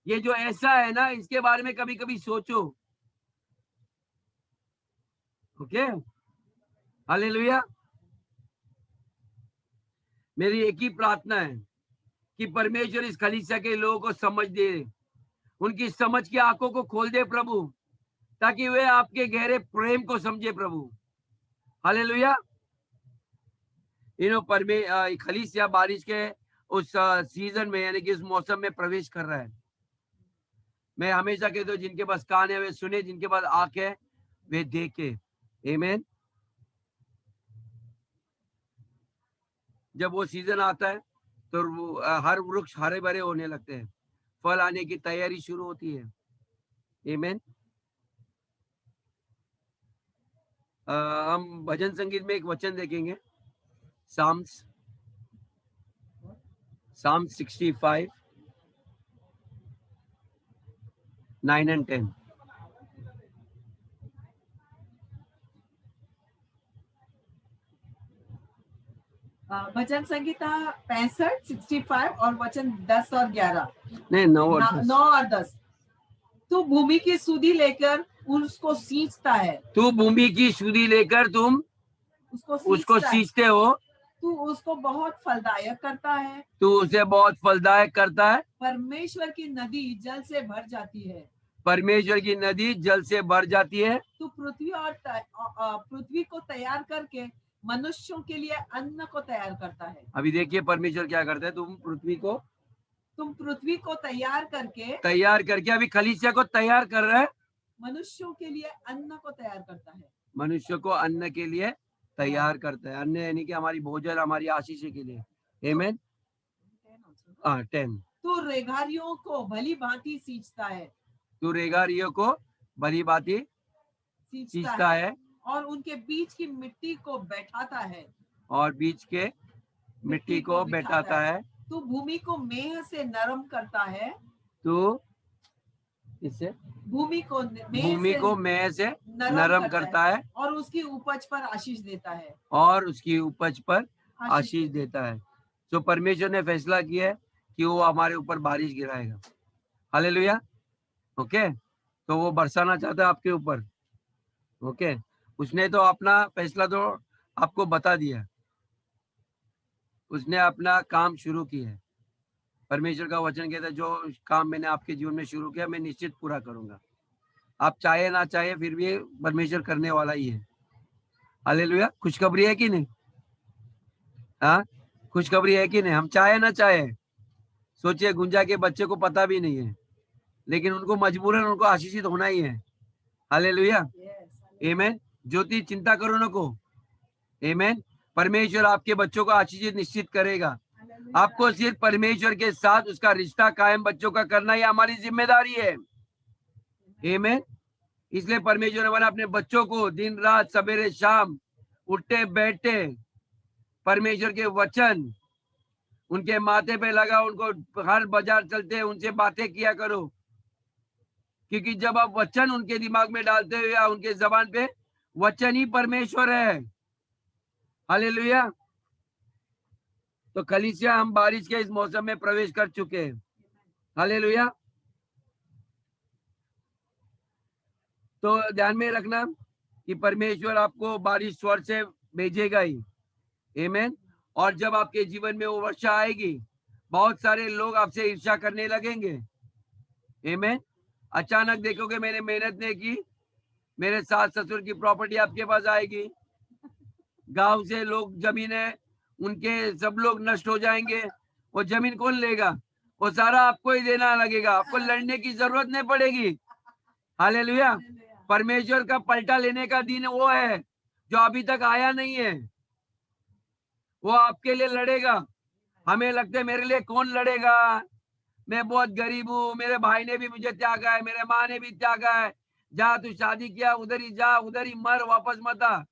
ये जो ऐसा है ना, इसके बारे में कभी कभी सोचो। ओके। हालेलुया। मेरी एक ही प्रार्थना है कि परमेश्वर इस कलीसिया के लोगों को समझ दे, उनकी समझ की आंखों को खोल दे प्रभु, ताकि वे आपके गहरे प्रेम को समझे प्रभु। हालेलुया। कलीसिया बारिश के उस सीजन में, यानी कि इस मौसम में प्रवेश कर रहा है। मैं हमेशा कहता हूँ, जिनके पास कान है वे सुने, जिनके पास आंख है वे देखे। आमीन। जब वो सीजन आता है तो हर वृक्ष हरे भरे होने लगते हैं, फल आने की तैयारी शुरू होती है। आमीन। हम भजन संगीत में एक वचन देखेंगे, साम्स 65 9 and 10। भजन संगीता 65, 65 और वचन 10 और 11। नहीं, 9 और 10। 9 और 10। तू भूमि की सुधि लेकर उसको सींचता है। तू भूमि की सुधि लेकर तुम उसको सींचते हो। तू उसको बहुत फलदायक करता है। तू उसे बहुत फलदायक करता है। परमेश्वर की नदी जल से भर जाती है। परमेश्वर की नदी जल से भर जाती है। तू पृथ्वी को तैयार करके मनुष्यों के लिए अन्न को तैयार करता है। अभी देखिए परमेश्वर क्या करता है, तुम पृथ्वी को तैयार करके अभी कलीसिया को तैयार कर रहा है, मनुष्यों के लिए अन्न को तैयार करता है। मनुष्य को अन्न के लिए तैयार करता है। अन्न यानी कि हमारी भोजन, हमारी आशीष के लिए। आमीन। 10। तू रेघारियों को भली भांति सींचता है। तू रेघारियों को भली भांति सींचता है और उनके बीच की मिट्टी को बैठाता है। और बीच के मिट्टी को बैठाता है। तू भूमि को मेह से नरम करता है। तू इससे भूमि को मेह से नरम करता है और उसकी उपज पर आशीष देता है। और उसकी उपज पर आशीष देता है। तो परमेश्वर ने फैसला किया है कि वो हमारे ऊपर बारिश गिराएगा। हालेलुया। ओके, तो वो बरसाना चाहता है आपके ऊपर। ओके, उसने तो अपना फैसला तो आपको बता दिया, उसने अपना काम शुरू किया है। परमेश्वर का वचन कहता है, जो काम मैंने आपके जीवन में शुरू किया मैं निश्चित पूरा करूंगा। आप चाहे ना चाहे फिर भी परमेश्वर करने वाला ही है। हालेलुया। खुशखबरी है कि नहीं? हाँ, खुशखबरी है कि नहीं? हम चाहे ना चाहे, सोचिए गुंजा के बच्चे को पता भी नहीं है, लेकिन उनको मजबूरन उनको आशीषित होना ही है। हालेलुया। आमीन। ज्योति, चिंता करो नको। आमीन। परमेश्वर आपके बच्चों को आशीषित निश्चित करेगा। आपको सिर्फ परमेश्वर के साथ उसका रिश्ता कायम बच्चों का करना ही हमारी जिम्मेदारी है। आमीन। इसलिए परमेश्वर ने बोला अपने बच्चों को दिन रात सवेरे शाम उठते बैठते परमेश्वर के वचन उनके माथे पे लगा, उनको हर बाजार चलते उनसे बातें किया करो, क्योंकि जब आप वचन उनके दिमाग में डालते हो या उनके जबान पे, वचन ही परमेश्वर है। हालेलुया। तो कलीसिया, हम बारिश के इस मौसम में प्रवेश कर चुके हैं। हालेलुया। तो ध्यान में रखना कि परमेश्वर आपको बारिश स्वर से भेजेगा ही। आमीन। और जब आपके जीवन में वो वर्षा आएगी, बहुत सारे लोग आपसे ईर्ष्या करने लगेंगे। आमीन। अचानक देखोगे मैंने मेहनत नहीं की, मेरे सास ससुर की प्रॉपर्टी आपके पास आएगी, गांव से लोग जमीनें उनके सब लोग नष्ट हो जाएंगे। वो जमीन कौन लेगा? वो सारा आपको ही देना लगेगा, आपको लड़ने की जरूरत नहीं पड़ेगी। हालेलुया। परमेश्वर का पलटा लेने का दिन वो है जो अभी तक आया नहीं है। वो आपके लिए लड़ेगा। हमें लगता है मेरे लिए कौन लड़ेगा, मैं बहुत गरीब हूँ, मेरे भाई ने भी मुझे त्यागा है, मेरे माँ ने भी त्यागा है, जा तू शादी किया उधर ही जा, उधर ही मर, वापस मत आ।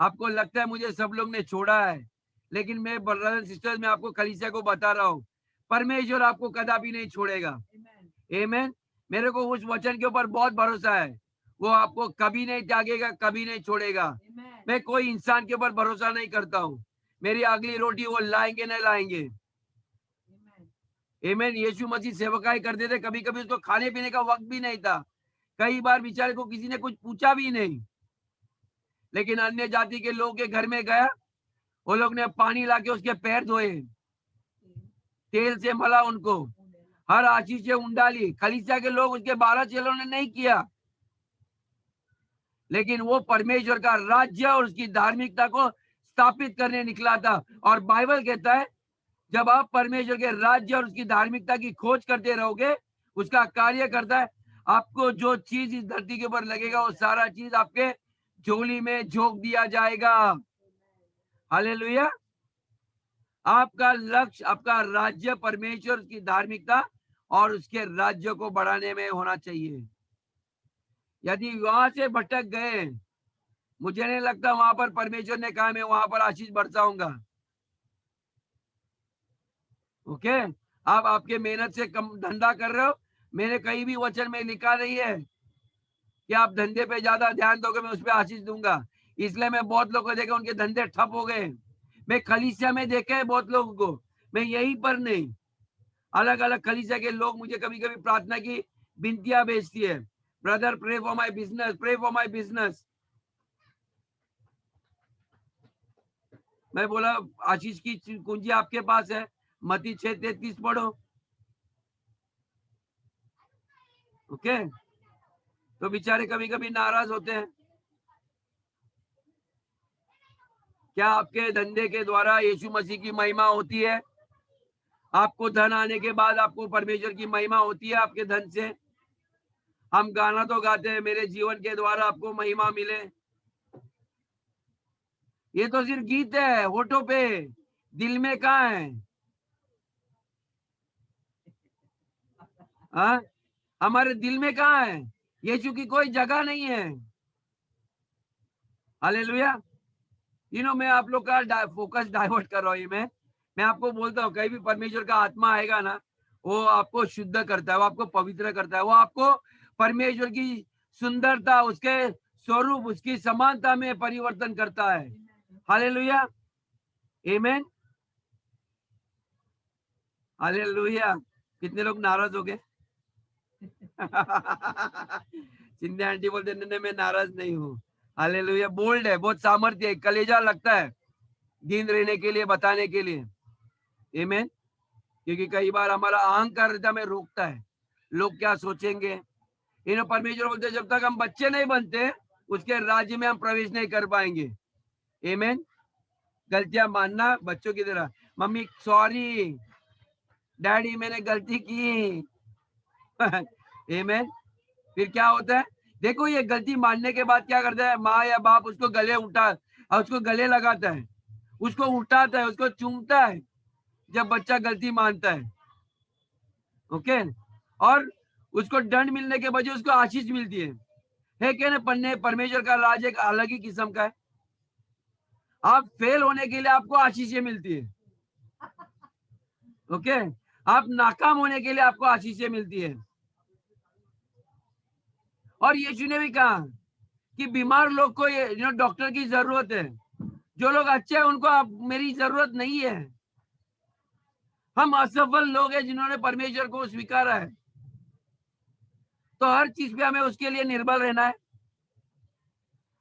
आपको लगता है मुझे सब लोग ने छोड़ा है, लेकिन मैं ब्रदर एंड सिस्टर्स, मैं आपको कलीसिया को बता रहा हूँ, परमेश्वर आपको कदापि नहीं छोड़ेगा। आमीन। मेरे को उस वचन के ऊपर बहुत भरोसा है, वो आपको कभी नहीं त्यागेगा, कभी नहीं छोड़ेगा। मैं कोई इंसान के ऊपर भरोसा नहीं करता हूँ, मेरी अगली रोटी वो लाएंगे नहीं लाएंगे। आमीन। यीशु मसीह सेवकाई करते थे, कभी कभी उसको खाने पीने का वक्त भी नहीं था, कई बार बेचारे को किसी ने कुछ पूछा भी नहीं, लेकिन अन्य जाति के लोग के घर में गया, वो लोग ने पानी लाके उसके पैर धोए, तेल से मला उनको, हर आशीष से उंडाली। कलीसिया के लोग उसके 12 चेलों ने नहीं किया, लेकिन वो परमेश्वर का राज्य और उसकी धार्मिकता को स्थापित करने निकला था। और बाइबल कहता है जब आप परमेश्वर के राज्य और उसकी धार्मिकता की खोज करते रहोगे, उसका कार्य करता है, आपको जो चीज इस धरती के ऊपर लगेगा वो सारा चीज आपके झोली में झोंक दिया जाएगा। हालेलुया। आपका लक्ष्य, आपका राज्य, परमेश्वर की धार्मिकता और उसके राज्य को बढ़ाने में होना चाहिए। यदि वहां से भटक गए, मुझे नहीं लगता वहां पर परमेश्वर ने कहा मैं वहां पर आशीष बरसाऊंगा। ओके, आप आपके मेहनत से कम धंधा कर रहे हो, मैंने कहीं भी वचन में लिखा नहीं है कि आप धंधे पे ज्यादा ध्यान दोगे मैं उस पर आशीष दूंगा। इसलिए मैं बहुत लोगों को देखा उनके धंधे ठप हो गए। मैं कलीसिया में देखा है बहुत लोगों को, मैं यहीं पर नहीं, अलग अलग कलीसिया के लोग मुझे कभी कभी प्रार्थना की विनतियां भेजती है, brother pray for my business, pray for my business. मैं बोला आशीष की कुंजी आपके पास है, मत्ती 6:33 पढ़ो। ओके, तो बेचारे कभी कभी नाराज होते हैं। क्या आपके धंधे के द्वारा यीशु मसीह की महिमा होती है? आपको धन आने के बाद आपको परमेश्वर की महिमा होती है आपके धन से? हम गाना तो गाते हैं मेरे जीवन के द्वारा आपको महिमा मिले, ये तो सिर्फ गीत है होठों पे, दिल में कहाँ है? हाँ, हमारे दिल में कहाँ है? यीशु की कोई जगह नहीं है। हालेलुया। मैं आप लोग का फोकस डाइवर्ट कर रहा हूँ। मैं आपको बोलता हूँ कहीं भी परमेश्वर का आत्मा आएगा ना, वो आपको शुद्ध करता है, वो आपको पवित्र करता है, वो आपको परमेश्वर की सुंदरता, उसके स्वरूप, उसकी समानता में परिवर्तन करता है। हालेलुया, आमीन, हालेलुया। कितने लोग नाराज हो गए? सिंधे आंटी बोलते नहीं मैं नाराज नहीं हूँ। हालेलुया, बोल्ड है, बहुत सामर्थ्य है, कलेजा लगता है दिन रहने के लिए, बताने के लिए। आमीन। क्योंकि कई बार हमारा अहंकार हृदय में रोकता है, लोग क्या सोचेंगे। परमेश्वर बोलते जब तक हम बच्चे नहीं बनते उसके राज्य में हम प्रवेश नहीं कर पाएंगे। आमीन। गलतियां मानना बच्चों की तरह, मम्मी सॉरी, डैडी मैंने गलती की। आमीन। फिर क्या होता है? देखो ये गलती मानने के बाद क्या करता है, माँ या बाप उसको गले उसको गले लगाता है, उसको उठाता है, उसको चूमता है जब बच्चा गलती मानता है। ओके, और उसको दंड मिलने के बजाय उसको आशीष मिलती है क्या ना? पढ़ने परमेश्वर का राज एक अलग ही किस्म का है। आप फेल होने के लिए आपको आशीषें मिलती है। ओके, आप नाकाम होने के लिए आपको आशीषें मिलती है। और यीशु ने भी कहा कि बीमार लोग को ये डॉक्टर की जरूरत है, जो लोग अच्छे हैं उनको मेरी जरूरत नहीं है। हम असफल लोग हैं जिन्होंने परमेश्वर को स्वीकारा है, तो हर चीज पे हमें उसके लिए निर्भर रहना है,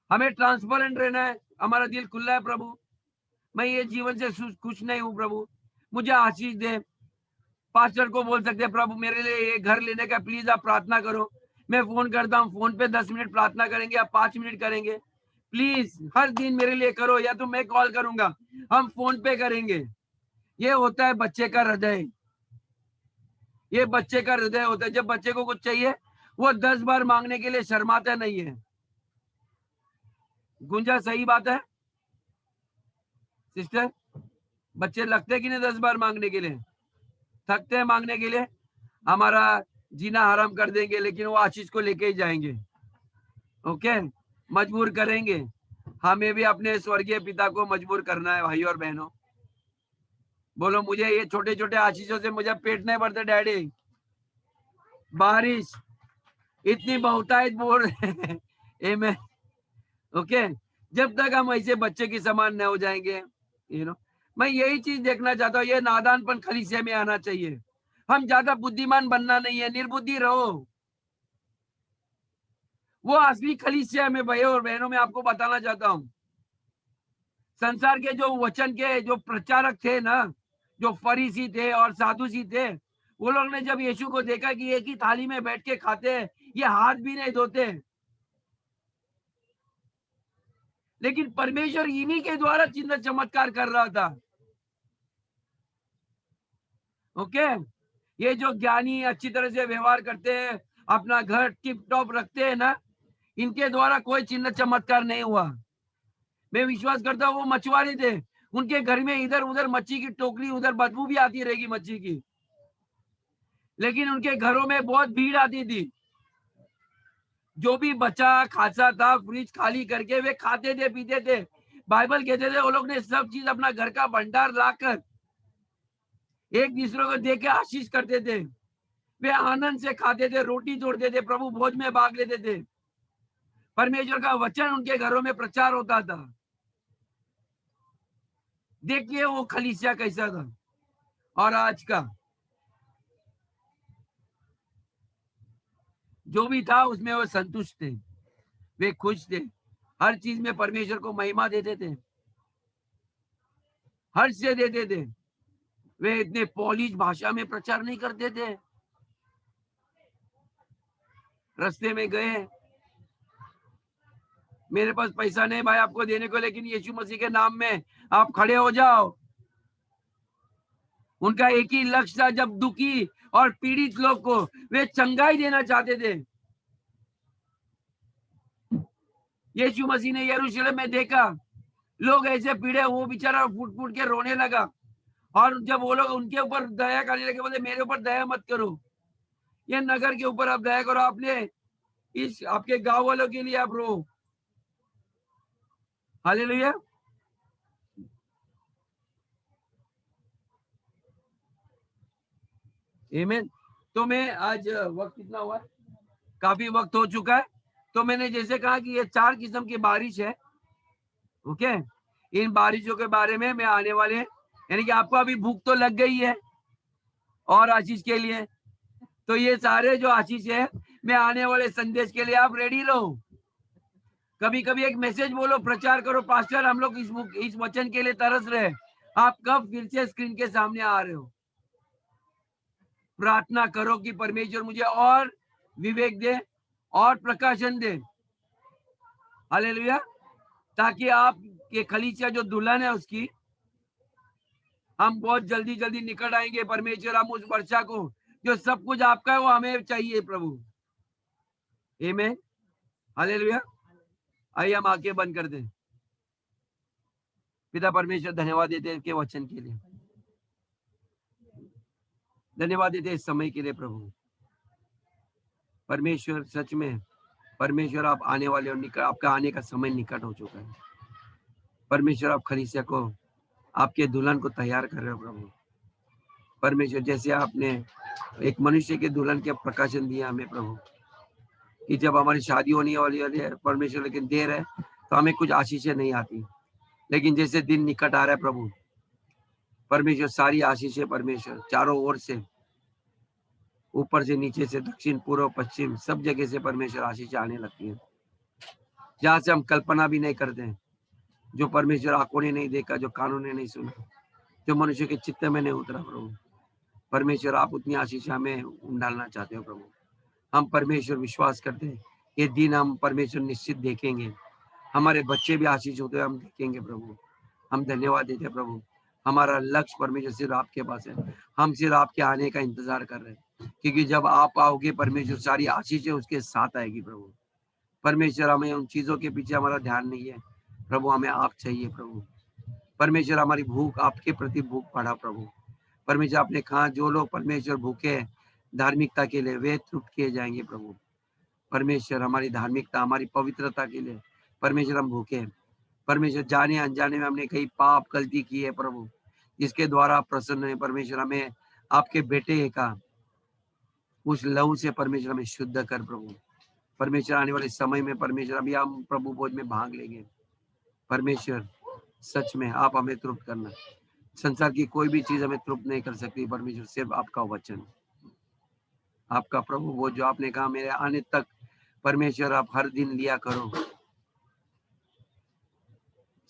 हमें ट्रांसपेरेंट रहना है, हमारा दिल खुला है, प्रभु मैं ये जीवन से खुश नहीं हूँ, प्रभु मुझे आशीष दे। पास्टर को बोल सकते हैं प्रभु मेरे लिए ये घर लेने का प्लीज आप प्रार्थना करो। मैं फोन करता हूँ, फोन पे 10 मिनट प्रार्थना करेंगे या 5 मिनट करेंगे, प्लीज हर दिन मेरे लिए करो, या तो मैं कॉल करूंगा, हम फोन पे करेंगे। ये होता है बच्चे का हृदय, ये बच्चे का हृदय होता है। जब बच्चे को कुछ चाहिए वो 10 बार मांगने के लिए शर्माता नहीं है। गुंजा सही बात है सिस्टर? बच्चे लगते कि नहीं 10 बार मांगने के लिए? थकते हैं मांगने के लिए, हमारा जीना हराम कर देंगे, लेकिन वो आशीष को लेके ही जाएंगे। ओके, मजबूर करेंगे। हमें भी अपने स्वर्गीय पिता को मजबूर करना है भाई और बहनों। बोलो मुझे ये छोटे छोटे आशीषों से मुझे पेट नहीं भरते डैडी। बारिश इतनी बहुतायत बोल रहे हैं। ओके, जब तक हम ऐसे बच्चे की समान न हो जाएंगे, मैं यही चीज देखना चाहता हूँ, ये नादानपन कलीसिया में आना चाहिए। हम ज्यादा बुद्धिमान बनना नहीं है, निर्बुद्धि रहो। वो असली कलीसिया में भाइयों और बहनों में आपको बताना चाहता हूँ, संसार के जो वचन के जो प्रचारक थे ना, जो फरीसी थे और साधुसी थे, वो लोग ने जब यीशु को देखा कि एक ही थाली में बैठ के खाते हैं, ये हाथ भी नहीं धोते, लेकिन परमेश्वर इन्हीं के द्वारा चिन्ह चमत्कार कर रहा था। ओके, ये जो ज्ञानी अच्छी तरह से व्यवहार करते हैं, अपना घर टिप टॉप रखते हैं ना, इनके द्वारा कोई चिन्ह चमत्कार नहीं हुआ। मैं विश्वास करता हूँ वो मछुआरे थे, उनके घर में इधर उधर मच्छी की टोकरी, उधर बदबू भी आती रहेगी मच्छी की, लेकिन उनके घरों में बहुत भीड़ आती थी। जो भी बचा खासा था फ्रिज खाली करके वे खाते थे, पीते थे। बाइबल कहते थे वो लोग ने सब चीज अपना घर का भंडार लाकर एक दूसरे को दे के आशीष करते थे। वे आनंद से खाते थे, रोटी तोड़ते थे, प्रभु भोज में भाग लेते थे। परमेश्वर का वचन उनके घरों में प्रचार होता था। देखिए वो खलीसिया कैसा था और आज का जो भी था उसमें वो संतुष्ट थे, वे खुश थे, हर चीज में परमेश्वर को महिमा देते थे, हर्ष से देते थे। वे इतने पॉलिश भाषा में प्रचार नहीं करते थे। रास्ते में गए, मेरे पास पैसा नहीं भाई आपको देने को, लेकिन यीशु मसीह के नाम में आप खड़े हो जाओ। उनका एक ही लक्ष्य था, जब दुखी और पीड़ित लोग को वे चंगाई देना चाहते थे। यीशु मसीह ने यरूशलेम में देखा लोग ऐसे पीड़े, वो बेचारा फूट फूट के रोने लगा, और जब वो लोग उनके ऊपर दया करने लगे, बोले मेरे ऊपर दया मत करो, ये नगर के ऊपर आप दया करो, आपने इस आपके गांव वालों के लिए आप रो। हालेलुया। आमीन। तो मैं आज वक्त कितना हुआ, काफी वक्त हो चुका है। तो मैंने जैसे कहा कि ये 4 किस्म की बारिश है। ओके, इन बारिशों के बारे में मैं आने वाले, यानी कि आपको अभी भूख तो लग गई है और आशीष के लिए, तो ये सारे जो आशीष है, मैं आने वाले संदेश के लिए आप रेडी रहो। कभी कभी एक मैसेज बोलो, प्रचार करो, पास्टर हम लोग इस वचन के लिए तरस रहे। आप कब फिर से स्क्रीन के सामने आ रहे हो? प्रार्थना करो कि परमेश्वर मुझे और विवेक दे और प्रकाशन दे। हालेलुया। ताकि आप ये कलीसिया जो दुल्हन है उसकी, हम बहुत जल्दी जल्दी निकट आएंगे। परमेश्वर हम उस वर्षा को जो सब कुछ आपका है वो हमें चाहिए प्रभु। आमीन। हालेलुया। आइए हम आंखें बंद कर दें। पिता परमेश्वर धन्यवाद देते हैं के वचन के लिए, धन्यवाद देते हैं इस समय के लिए प्रभु। परमेश्वर सच में परमेश्वर आप आने वाले और निकट, आपका आने का समय निकट हो चुका है। परमेश्वर आप कलीसिया को, आपके दुल्हन को तैयार कर रहे हो प्रभु। परमेश्वर जैसे आपने एक मनुष्य के दुल्हन के प्रकाशन दिया हमें प्रभु, कि जब हमारी शादी होने वाली है परमेश्वर, लेकिन देर है तो हमें कुछ आशीषें नहीं आती, लेकिन जैसे दिन निकट आ रहा है प्रभु, परमेश्वर सारी आशीषें परमेश्वर चारों ओर से, ऊपर से नीचे से, दक्षिण पूर्व पश्चिम सब जगह से परमेश्वर आशीषें आने लगती है, जहां से हम कल्पना भी नहीं करते हैं, जो परमेश्वर आंखों ने नहीं देखा, जो कानों ने नहीं सुना, जो मनुष्य के चित्त में नहीं उतरा प्रभु। परमेश्वर आप उतनी आशीष हमें डालना चाहते हो प्रभु। हम परमेश्वर विश्वास करते हैं ये दिन हम परमेश्वर निश्चित देखेंगे, हमारे बच्चे भी आशीष होते हैं हम देखेंगे प्रभु। हम धन्यवाद देते हैं प्रभु। हमारा लक्ष्य परमेश्वर सिर्फ आपके पास है, हम सिर्फ आपके आने का इंतजार कर रहे हैं, क्योंकि जब आप आओगे परमेश्वर सारी आशीष उसके साथ आएगी प्रभु। परमेश्वर हमें उन चीजों के पीछे हमारा ध्यान नहीं है प्रभु, हमें आप चाहिए प्रभु। परमेश्वर हमारी भूख आपके प्रति भूख बढ़ा प्रभु। परमेश्वर आपने कहा जो लोग परमेश्वर भूखे धार्मिकता के लिए वे तृप्त किए जाएंगे प्रभु। परमेश्वर हमारी धार्मिकता, हमारी पवित्रता के लिए परमेश्वर हम भूखे हैं। परमेश्वर जाने अनजाने में हमने कई पाप गलती की है प्रभु, जिसके द्वारा आप प्रसन्न है परमेश्वर। हमें आपके बेटे का उस लहू से परमेश्वर हमें शुद्ध कर प्रभु। परमेश्वर आने वाले समय में परमेश्वर अभी हम प्रभु भोज में भाग लेंगे। परमेश्वर सच में आप हमें तृप्त करना, संसार की कोई भी चीज हमें तृप्त नहीं कर सकती परमेश्वर, सिर्फ आपका वचन, आपका प्रभु वो जो आपने कहा मेरे आने तक परमेश्वर आप हर दिन लिया करो।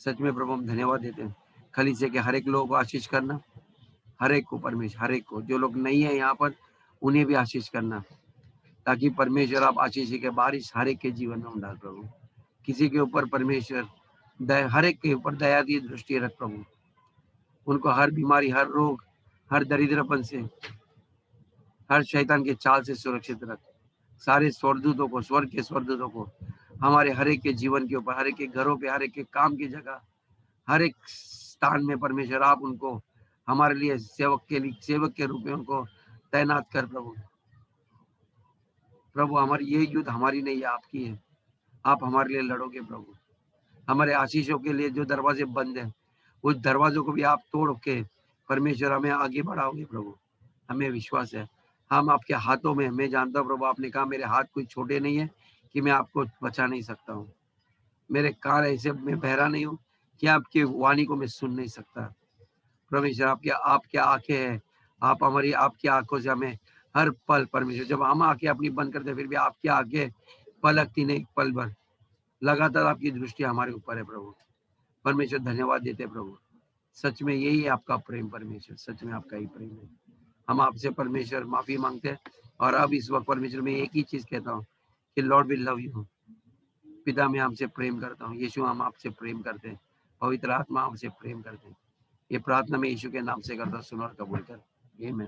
सच में प्रभु हम धन्यवाद देते हैं। कलीसिया के हर एक लोगों को आशीष करना, हर एक को परमेश्वर, हर एक को, जो लोग नहीं है यहाँ पर उन्हें भी आशीष करना, ताकि परमेश्वर आप आशीष के बारिश हर एक के जीवन में डाल प्रभु। किसी के ऊपर परमेश्वर हर एक के ऊपर दया की दृष्टि रख प्रभु। उनको हर बीमारी, हर रोग, हर दरिद्रपन से, हर शैतान के चाल से सुरक्षित रख। सारे स्वर्गदूतों को, स्वर्ग के स्वर्गदूतों को हमारे हर एक के जीवन के ऊपर, हर एक के घरों पे, हर एक के काम की जगह, हर एक स्थान में परमेश्वर आप उनको हमारे लिए सेवक के रूप में उनको तैनात कर प्रभु। प्रभु हमारी ये युद्ध हमारी नहीं है, आपकी है। आप हमारे लिए लड़ोगे प्रभु। हमारे आशीषों के लिए जो दरवाजे बंद है, उस दरवाजों को भी आप तोड़ के परमेश्वर हमें आगे बढ़ाओगे प्रभु। हमें विश्वास है हम आपके हाथों में। मैं जानता हूँ प्रभु, आपने कहा मेरे हाथ कोई छोटे नहीं है कि मैं आपको बचा नहीं सकता हूँ। मेरे कान ऐसे, मैं बहरा नहीं हूँ कि आपकी वाणी को मैं सुन नहीं सकता। परमेश्वर आपके आंखें हैं, आप हमारी, आपकी आंखों से हमें हर पल परमेश्वर, जब हम आंखें अपनी बंद करते फिर भी आपकी आंखें पलकती नहीं, पल भर लगातार आपकी दृष्टि हमारे ऊपर है प्रभु। परमेश्वर धन्यवाद देते प्रभु। सच में यही है आपका प्रेम परमेश्वर, सच में आपका ही प्रेम है। हम आपसे परमेश्वर माफी मांगते हैं। और अब इस वक्त परमेश्वर में एक ही चीज कहता हूँ कि लॉर्ड विल लव यू। पिता मैं आपसे प्रेम करता हूँ, यीशु हम आपसे प्रेम करते हैं, पवित्र आत्मा आपसे प्रेम करते हैं। ये प्रार्थना मैं यीशु के नाम से करता हूँ, सुनो और कबूल कर। आमीन।